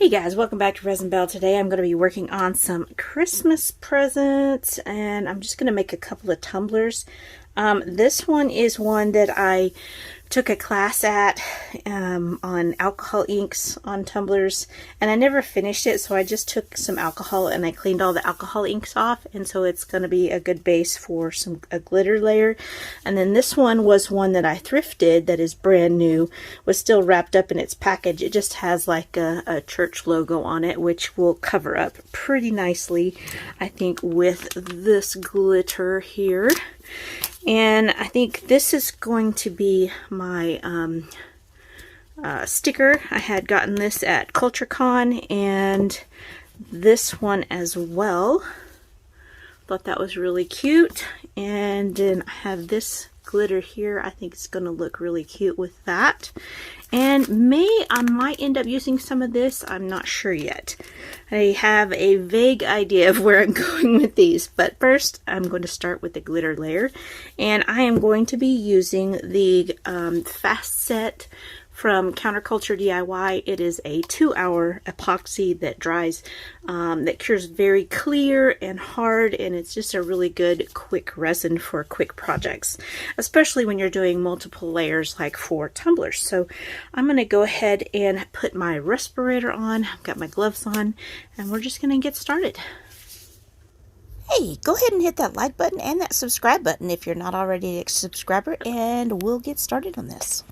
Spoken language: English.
Hey guys, welcome back to Resin Bell. Today I'm going to be working on some Christmas presents, and I'm just going to make a couple of tumblers. This one is one that I took a class at on alcohol inks on tumblers, and I never finished it, so I just took some alcohol and I cleaned all the alcohol inks off, and so it's going to be a good base for a glitter layer. And then this one was one that I thrifted that is brand new, was still wrapped up in its package. It just has like a church logo on it, which will cover up pretty nicely, I think, with this glitter here. And I think this is going to be my sticker. I had gotten this at CultureCon, and this one as well. Thought that was really cute. And then I have this glitter here. I think it's going to look really cute with that. And I might end up using some of this. I'm not sure yet. I have a vague idea of where I'm going with these. But first, I'm going to start with the glitter layer. And I am going to be using the Fast Set from Counterculture DIY. It is a 2-hour epoxy that dries, that cures very clear and hard, and it's just a really good quick resin for quick projects, especially when you're doing multiple layers like for tumblers. So I'm going to go ahead and put my respirator on. I've got my gloves on, and we're just going to get started. Hey, go ahead and hit that like button and that subscribe button if you're not already a subscriber, and we'll get started on this.